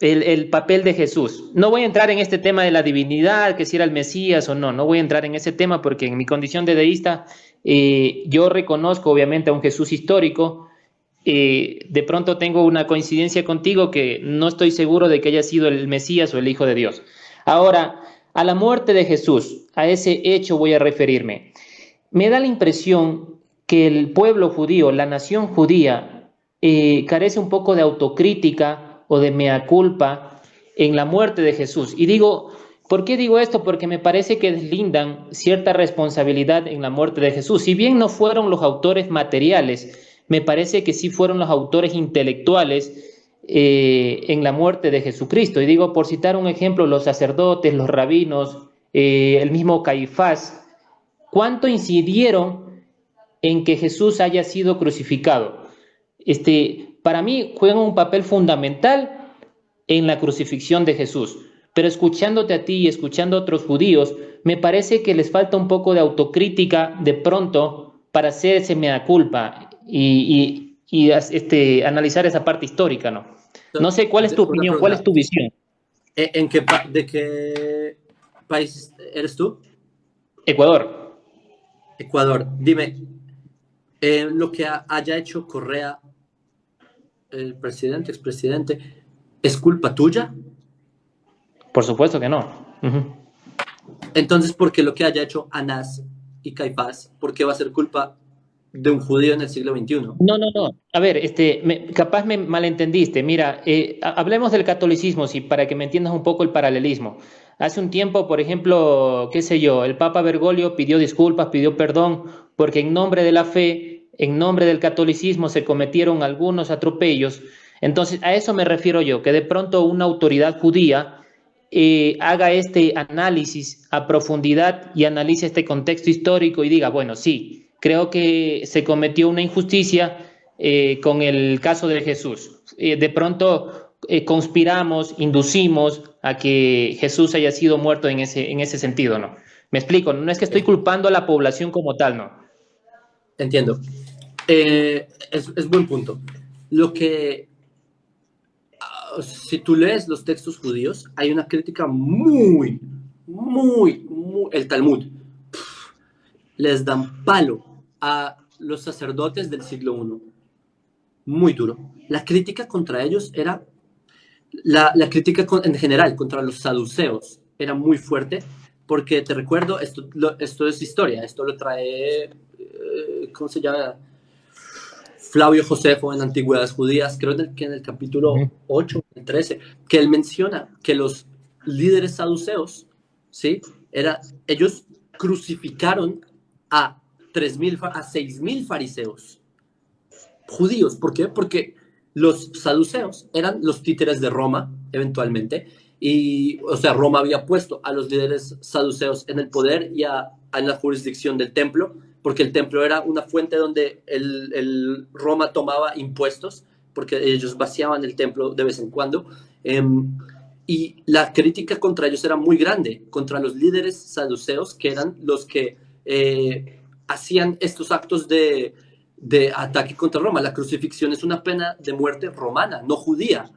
el papel de Jesús. No voy a entrar en este tema de la divinidad, que si era el Mesías o no, no voy a entrar en ese tema porque en mi condición de deísta yo reconozco obviamente a un Jesús histórico. De pronto tengo una coincidencia contigo que no estoy seguro de que haya sido el Mesías o el Hijo de Dios. Ahora, a la muerte de Jesús, a ese hecho voy a referirme. Me da la impresión que el pueblo judío, la nación judía, carece un poco de autocrítica o de mea culpa en la muerte de Jesús. Y digo, ¿por qué digo esto? Porque me parece que deslindan cierta responsabilidad en la muerte de Jesús. Si bien no fueron los autores materiales, me parece que sí fueron los autores intelectuales en la muerte de Jesucristo. Y digo, por citar un ejemplo, los sacerdotes, los rabinos, el mismo Caifás, ¿cuánto incidieron en que Jesús haya sido crucificado? Para mí juegan un papel fundamental en la crucifixión de Jesús. Pero escuchándote a ti y escuchando a otros judíos, me parece que les falta un poco de autocrítica de pronto para hacerse mea culpa y analizar esa parte histórica, ¿no? No sé, ¿cuál es tu Una opinión? ¿Cuál es pregunta. tu visión? ¿De qué país eres tú? Ecuador. Ecuador. Dime, lo que haya hecho Correa, el presidente, expresidente, ¿es culpa tuya? Por supuesto que no. Uh-huh. Entonces, ¿por qué lo que haya hecho Anás y Caifás, por qué va a ser culpa de un judío en el siglo XXI? No, no, no. A ver, capaz me malentendiste. Mira, hablemos del catolicismo, sí, para que me entiendas un poco el paralelismo. Hace un tiempo, por ejemplo, qué sé yo, el Papa Bergoglio pidió disculpas, pidió perdón, porque en nombre de la fe, en nombre del catolicismo, se cometieron algunos atropellos. Entonces, a eso me refiero yo, que de pronto una autoridad judía haga este análisis a profundidad y analice este contexto histórico y diga, bueno, sí, creo que se cometió una injusticia con el caso de Jesús. De pronto conspiramos, inducimos a que Jesús haya sido muerto en ese sentido, ¿no? Me explico, no es que estoy culpando a la población como tal, ¿no? Entiendo. Es buen punto. Lo que, si tú lees los textos judíos, hay una crítica muy, el Talmud. Les dan palo a los sacerdotes del siglo I. Muy duro. La crítica contra ellos era, la crítica en general contra los saduceos era muy fuerte, porque te recuerdo, esto es historia, esto lo trae, ¿cómo se llama? Flavio Josefo en Antigüedades Judías, creo que en el capítulo 8, el 13, que él menciona que los líderes saduceos, ¿sí? Ellos crucificaron a 3.000, a 6.000 fariseos judíos. ¿Por qué? Porque los saduceos eran los títeres de Roma, eventualmente, y, o sea, Roma había puesto a los líderes saduceos en el poder y a la jurisdicción del templo, porque el templo era una fuente donde Roma tomaba impuestos, porque ellos vaciaban el templo de vez en cuando, y la crítica contra ellos era muy grande, contra los líderes saduceos, que eran los que hacían estos actos de ataque contra Roma. La crucifixión es una pena de muerte romana, no judía.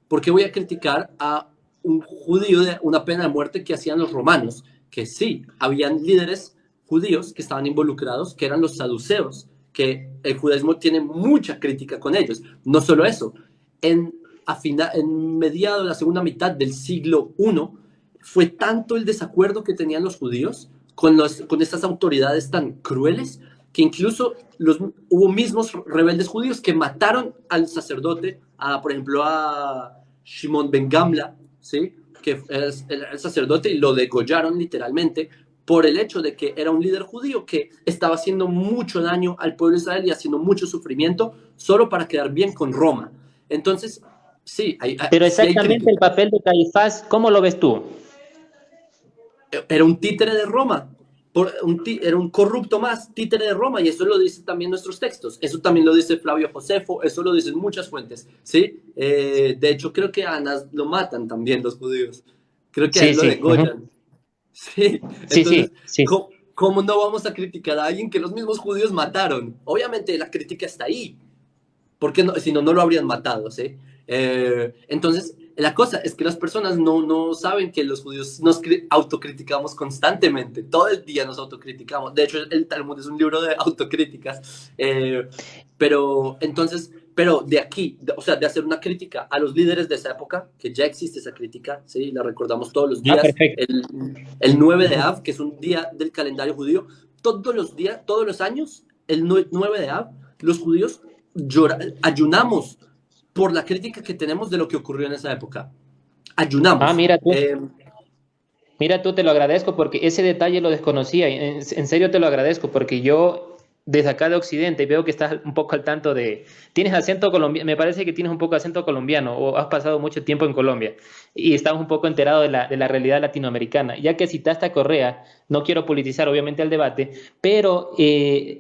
¿Por qué voy a criticar a un judío de una pena de muerte que hacían los romanos? Que sí, habían líderes judíos que estaban involucrados, que eran los saduceos, que el judaísmo tiene mucha crítica con ellos. No solo eso, en mediados de la segunda mitad del siglo I, fue tanto el desacuerdo que tenían los judíos con estas autoridades tan crueles, que incluso hubo mismos rebeldes judíos que mataron al sacerdote, por ejemplo, a Shimon ben Gamla, ¿sí? Que es el sacerdote, y lo degollaron literalmente por el hecho de que era un líder judío que estaba haciendo mucho daño al pueblo de Israel y haciendo mucho sufrimiento solo para quedar bien con Roma. Entonces, sí, Pero sí hay exactamente el crítica. papel de Caifás, ¿cómo lo ves tú? Era un títere de Roma, era un corrupto más, títere de Roma, y eso lo dicen también nuestros textos, eso también lo dice Flavio Josefo, eso lo dicen muchas fuentes, ¿sí? De hecho, creo que a Anás lo matan también los judíos, creo que a Sí, él lo sí. Uh-huh. degollan, ¿sí? Sí, Entonces, sí, sí. ¿cómo no vamos a criticar a alguien que los mismos judíos mataron? Obviamente la crítica está ahí, porque no, si no, no lo habrían matado, ¿sí? Entonces, La cosa es que las personas no saben que los judíos nos autocriticamos constantemente, todo el día nos autocriticamos. De hecho, el Talmud es un libro de autocríticas. Pero de aquí, o sea, de hacer una crítica a los líderes de esa época, que ya existe esa crítica, ¿sí? La recordamos todos los días. Perfecto. El 9 de Av, que es un día del calendario judío, todos los días, todos los años, el 9 de Av, los judíos ayunamos por la crítica que tenemos de lo que ocurrió en esa época. Ayunamos. Mira tú, te lo agradezco porque ese detalle lo desconocía. En serio te lo agradezco porque yo desde acá de Occidente veo que estás un poco al tanto de... Tienes acento colombiano, me parece que tienes un poco acento colombiano o has pasado mucho tiempo en Colombia y estás un poco enterado de la realidad latinoamericana. Ya que citaste a Correa, no quiero politizar obviamente el debate, pero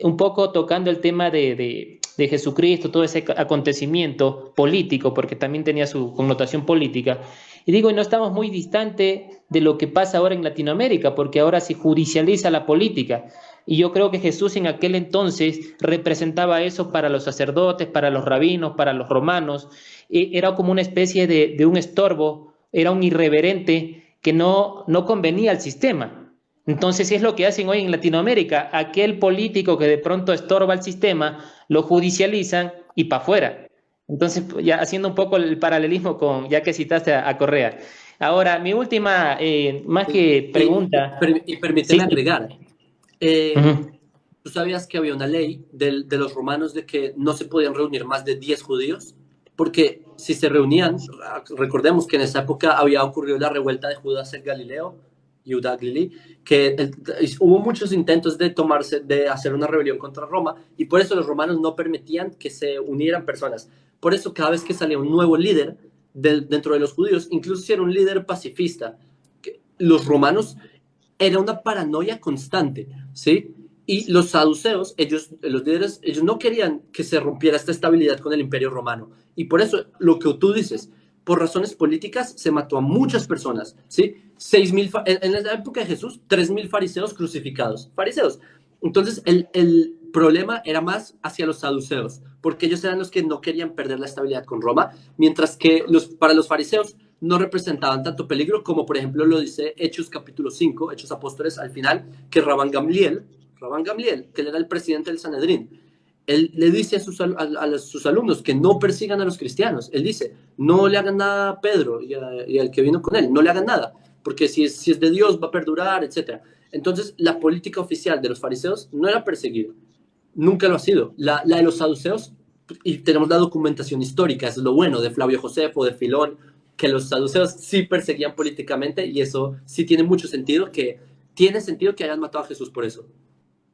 un poco tocando el tema de Jesucristo, todo ese acontecimiento político, porque también tenía su connotación política. Y digo, y no estamos muy distante de lo que pasa ahora en Latinoamérica, porque ahora se judicializa la política. Y yo creo que Jesús en aquel entonces representaba eso para los sacerdotes, para los rabinos, para los romanos. Era como una especie de un estorbo, era un irreverente que no convenía al sistema. Entonces es lo que hacen hoy en Latinoamérica. Aquel político que de pronto estorba al sistema, lo judicializan y para afuera. Entonces, ya haciendo un poco el paralelismo con, ya que citaste a Correa. Ahora, mi última, más que pregunta... Y permíteme sí, agregar. uh-huh. ¿Tú sabías que había una ley de los romanos de que no se podían reunir más de 10 judíos? Porque si se reunían, recordemos que en esa época había ocurrido la revuelta de Judas en Galileo, Judá Galilei, que hubo muchos intentos de hacer una rebelión contra Roma, y por eso los romanos no permitían que se unieran personas. Por eso cada vez que salía un nuevo líder dentro de los judíos, incluso si era un líder pacifista, los romanos era una paranoia constante, ¿sí? Y los saduceos, los líderes, ellos no querían que se rompiera esta estabilidad con el imperio romano. Y por eso, lo que tú dices, por razones políticas, se mató a muchas personas, ¿sí? 6,000, en la época de Jesús, 3,000 fariseos crucificados. Fariseos. Entonces, el problema era más hacia los saduceos, porque ellos eran los que no querían perder la estabilidad con Roma, mientras que para los fariseos no representaban tanto peligro como, por ejemplo, lo dice Hechos capítulo 5, Hechos Apóstoles, al final, que Rabban Gamliel, que él era el presidente del Sanedrín, él le dice a sus alumnos que no persigan a los cristianos. Él dice, no le hagan nada a Pedro y al que vino con él, no le hagan nada, porque si es de Dios va a perdurar, etc. Entonces, la política oficial de los fariseos no era perseguir, nunca lo ha sido. La de los saduceos, y tenemos la documentación histórica, es lo bueno de Flavio Josefo, de Filón, que los saduceos sí perseguían políticamente, y eso sí tiene mucho sentido, tiene sentido que hayan matado a Jesús por eso.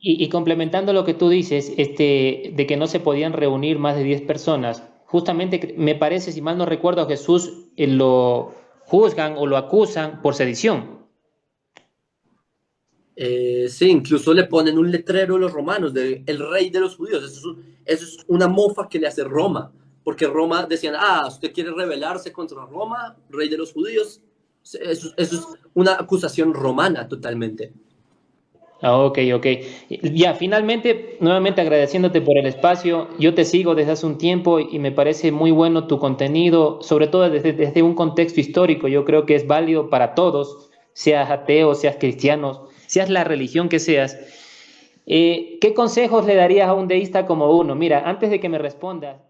Y complementando lo que tú dices, de que no se podían reunir más de 10 personas, justamente me parece, si mal no recuerdo, a Jesús lo juzgan o lo acusan por sedición. Sí, incluso le ponen un letrero a los romanos de el rey de los judíos. Eso es una mofa que le hace Roma, porque Roma decían, usted quiere rebelarse contra Roma, rey de los judíos. Eso es una acusación romana totalmente. Ok. Ya, finalmente, nuevamente agradeciéndote por el espacio. Yo te sigo desde hace un tiempo y me parece muy bueno tu contenido, sobre todo desde un contexto histórico. Yo creo que es válido para todos, seas ateo, seas cristiano, seas la religión que seas. ¿Qué consejos le darías a un deísta como uno? Mira, antes de que me respondas,